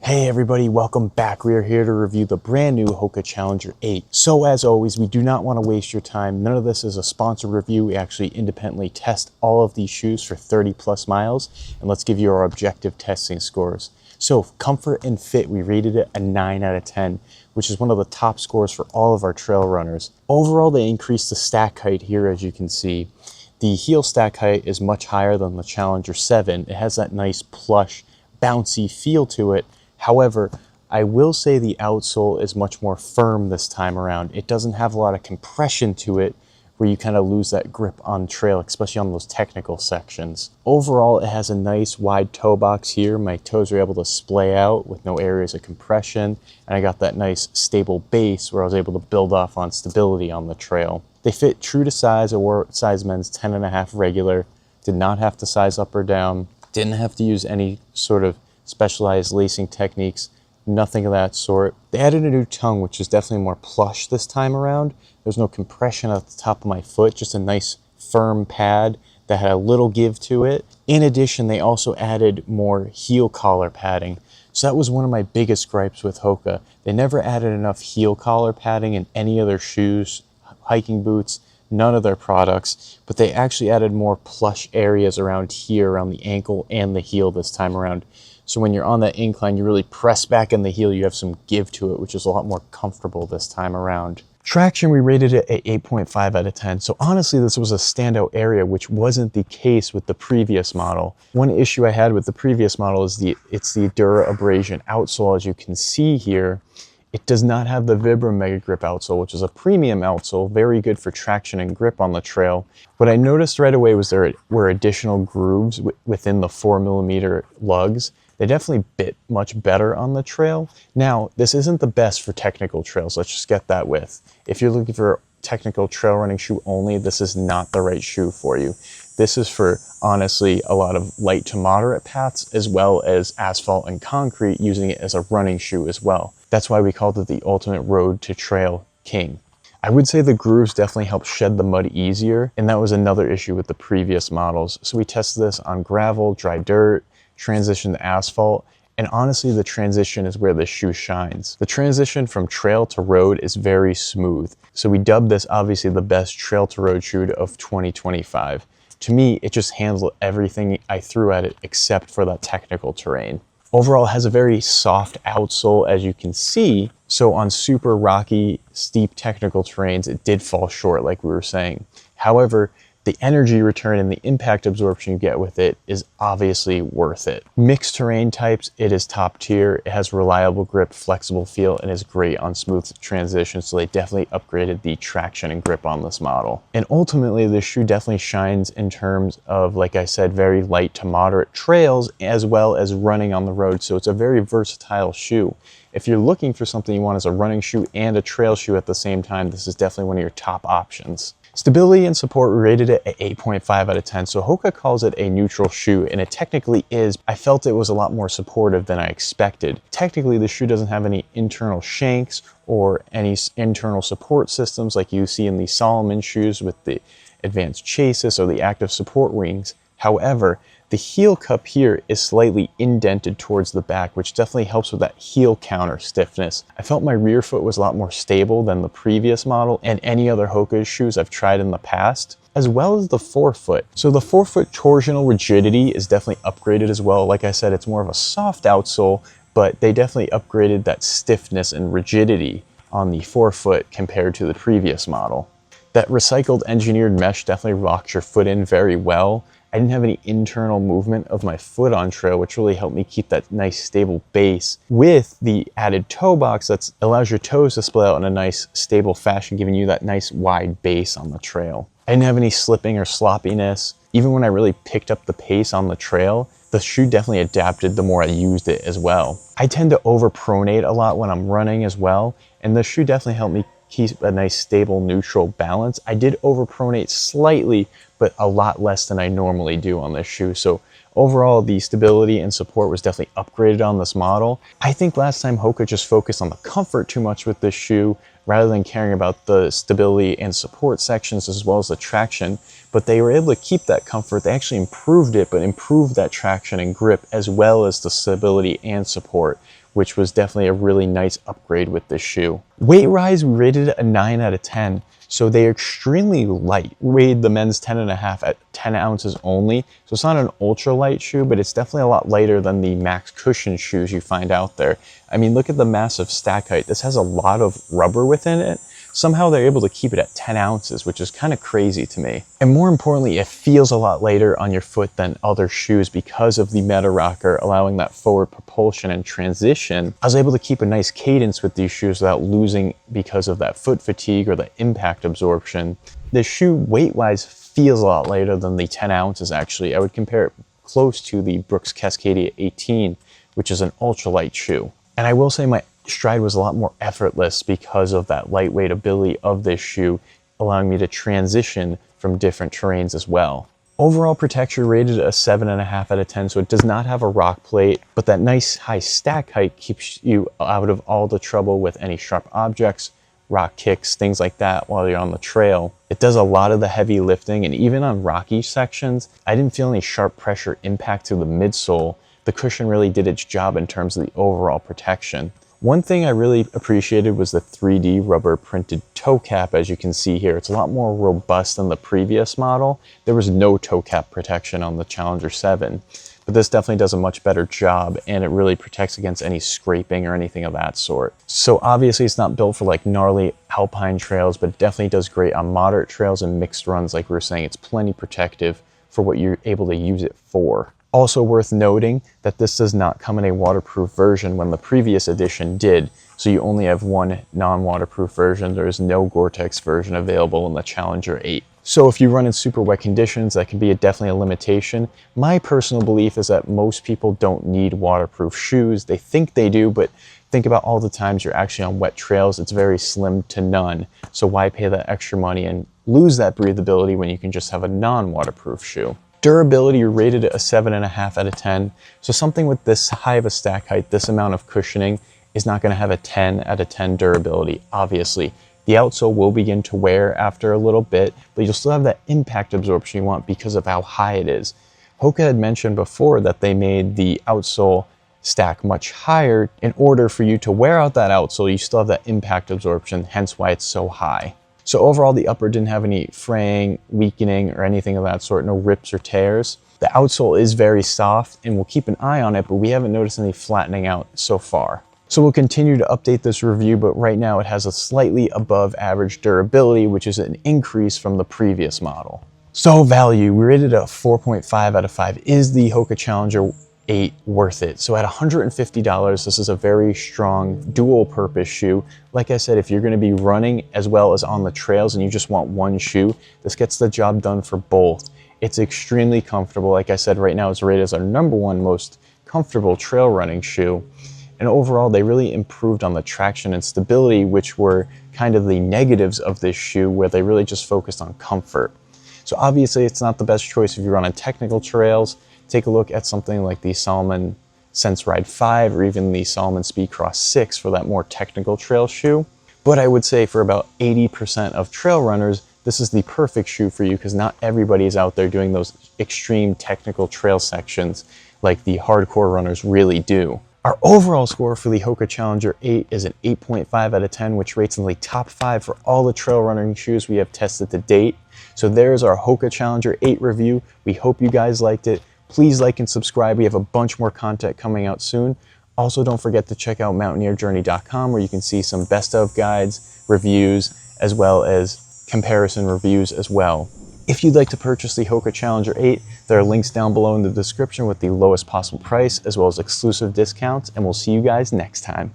Hey everybody, welcome back. We are here to review the brand new Hoka Challenger 8. So as always, we do not want to waste your time. None of this is a sponsored review. We actually independently test all of these shoes for 30 plus miles, and let's give you our objective testing scores. So comfort and fit, we rated it a 9 out of 10, which is one of the top scores for all of our trail runners. Overall, they increased the stack height here, as you can see. The heel stack height is much higher than the Challenger 7. It has that nice plush, bouncy feel to it. However, I will say the outsole is much more firm this time around. It doesn't have a lot of compression to it where you kind of lose that grip on trail, especially on those technical sections. Overall, it has a nice wide toe box here. My toes are able to splay out with no areas of compression. And I got that nice stable base where I was able to build off on stability on the trail. They fit true to size. I wore size men's 10.5 regular. Did not have to size up or down. Didn't have to use any sort of specialized lacing techniques, nothing of that sort. They added a new tongue, which is definitely more plush this time around. There's no compression at the top of my foot, just a nice firm pad that had a little give to it. In addition, they also added more heel collar padding. So that was one of my biggest gripes with Hoka. They never added enough heel collar padding in any of their shoes, hiking boots, none of their products, but they actually added more plush areas around here, around the ankle and the heel this time around. So when you're on that incline, you really press back in the heel, you have some give to it, which is a lot more comfortable this time around. Traction, we rated it at 8.5 out of 10. So honestly, this was a standout area, which wasn't the case with the previous model. One issue I had with the previous model is it's the Dura Abrasion outsole. As you can see here, it does not have the Vibram Mega Grip outsole, which is a premium outsole, very good for traction and grip on the trail. What I noticed right away was there were additional grooves within the 4mm lugs. They definitely bit much better on the trail. Now, this isn't the best for technical trails. Let's just get that with. If you're looking for a technical trail running shoe only, this is not the right shoe for you. This is for, honestly, a lot of light to moderate paths, as well as asphalt and concrete, using it as a running shoe as well. That's why we called it the ultimate road to trail king. I would say the grooves definitely help shed the mud easier, and that was another issue with the previous models. So we tested this on gravel, dry dirt, transition to asphalt, and honestly the transition is where the shoe shines. The transition from trail to road is very smooth, so we dubbed this obviously the best trail to road shoe of 2025. To me, it just handled everything I threw at it except for that technical terrain. Overall, it has a very soft outsole, as you can see, so on super rocky, steep technical terrains, it did fall short like we were saying. However, the energy return and the impact absorption you get with it is obviously worth it. Mixed terrain types, it is top tier. It has reliable grip, flexible feel, and is great on smooth transitions. So they definitely upgraded the traction and grip on this model. And ultimately, this shoe definitely shines in terms of, like I said, very light to moderate trails, as well as running on the road. So it's a very versatile shoe. If you're looking for something you want as a running shoe and a trail shoe at the same time, this is definitely one of your top options. Stability and support, we rated it at 8.5 out of 10. So Hoka calls it a neutral shoe, and it technically is. I felt it was a lot more supportive than I expected. Technically, the shoe doesn't have any internal shanks or any internal support systems like you see in the Salomon shoes with the advanced chassis or the active support wings. However, the heel cup here is slightly indented towards the back, which definitely helps with that heel counter stiffness. I felt my rear foot was a lot more stable than the previous model and any other Hoka shoes I've tried in the past, as well as the forefoot. So the forefoot torsional rigidity is definitely upgraded as well. Like I said, it's more of a soft outsole, but they definitely upgraded that stiffness and rigidity on the forefoot compared to the previous model. That recycled engineered mesh definitely locks your foot in very well. I didn't have any internal movement of my foot on trail, which really helped me keep that nice stable base with the added toe box that allows your toes to split out in a nice stable fashion, giving you that nice wide base on the trail. I didn't have any slipping or sloppiness. Even when I really picked up the pace on the trail, the shoe definitely adapted the more I used it as well. I tend to overpronate a lot when I'm running as well, and the shoe definitely helped me keep a nice stable neutral balance. I did overpronate slightly, but a lot less than I normally do on this shoe. So overall, the stability and support was definitely upgraded on this model. I think last time Hoka just focused on the comfort too much with this shoe rather than caring about the stability and support sections as well as the traction, but they were able to keep that comfort. They actually improved it, but improved that traction and grip as well as the stability and support, which was definitely a really nice upgrade with this shoe. Weight rise, we rated it a 9 out of 10. So they are extremely light. We rated the men's 10.5 at 10 ounces only. So it's not an ultra light shoe, but it's definitely a lot lighter than the max cushion shoes you find out there. I mean, look at the massive stack height. This has a lot of rubber within it. Somehow they're able to keep it at 10 ounces, which is kind of crazy to me. And more importantly, it feels a lot lighter on your foot than other shoes because of the Meta Rocker, allowing that forward propulsion and transition. I was able to keep a nice cadence with these shoes without losing because of that foot fatigue or the impact absorption. This shoe weight-wise feels a lot lighter than the 10 ounces actually. I would compare it close to the Brooks Cascadia 18, which is an ultralight shoe. And I will say my stride was a lot more effortless because of that lightweight ability of this shoe, allowing me to transition from different terrains as well. Overall protection rated a 7.5 out of 10, so it does not have a rock plate, but that nice high stack height keeps you out of all the trouble with any sharp objects, rock kicks, things like that while you're on the trail. It does a lot of the heavy lifting, and even on rocky sections, I didn't feel any sharp pressure impact to the midsole. The cushion really did its job in terms of the overall protection. One thing I really appreciated was the 3D rubber printed toe cap, as you can see here. It's a lot more robust than the previous model. There was no toe cap protection on the Challenger 7, but this definitely does a much better job, and it really protects against any scraping or anything of that sort. So obviously it's not built for like gnarly alpine trails, but it definitely does great on moderate trails and mixed runs. Like we were saying, it's plenty protective for what you're able to use it for. Also worth noting that this does not come in a waterproof version when the previous edition did. So you only have one non-waterproof version. There is no Gore-Tex version available in the Challenger 8. So if you run in super wet conditions, that can be definitely a limitation. My personal belief is that most people don't need waterproof shoes. They think they do, but think about all the times you're actually on wet trails. It's very slim to none. So why pay that extra money and lose that breathability when you can just have a non-waterproof shoe? Durability rated a 7.5 out of 10. So something with this high of a stack height, this amount of cushioning, is not going to have a 10 out of 10 durability, obviously. The outsole will begin to wear after a little bit, but you'll still have that impact absorption you want because of how high it is. Hoka had mentioned before that they made the outsole stack much higher in order for you to wear out that outsole. You still have that impact absorption, hence why it's so high. So overall, the upper didn't have any fraying, weakening, or anything of that sort, no rips or tears. The outsole is very soft, and we'll keep an eye on it, but we haven't noticed any flattening out so far. So we'll continue to update this review, but right now it has a slightly above average durability, which is an increase from the previous model. So value, we rated a 4.5 out of 5. Is the Hoka Challenger 8 worth it? So at $150, this is a very strong dual purpose shoe. Like I said, if you're going to be running as well as on the trails and you just want one shoe, this gets the job done for both. It's extremely comfortable. Like I said, right now it's rated as our #1 most comfortable trail running shoe. And overall, they really improved on the traction and stability, which were kind of the negatives of this shoe, where they really just focused on comfort. So obviously it's not the best choice if you run on technical trails. Take a look at something like the Salomon Sense Ride 5 or even the Salomon Speedcross 6 for that more technical trail shoe. But I would say for about 80% of trail runners, this is the perfect shoe for you because not everybody is out there doing those extreme technical trail sections like the hardcore runners really do. Our overall score for the Hoka Challenger 8 is an 8.5 out of 10, which rates in the top 5 for all the trail running shoes we have tested to date. So there's our Hoka Challenger 8 review. We hope you guys liked it. Please like and subscribe. We have a bunch more content coming out soon. Also, don't forget to check out mountaineerjourney.com where you can see some best of guides, reviews, as well as comparison reviews as well. If you'd like to purchase the Hoka Challenger 8, there are links down below in the description with the lowest possible price, as well as exclusive discounts, and we'll see you guys next time.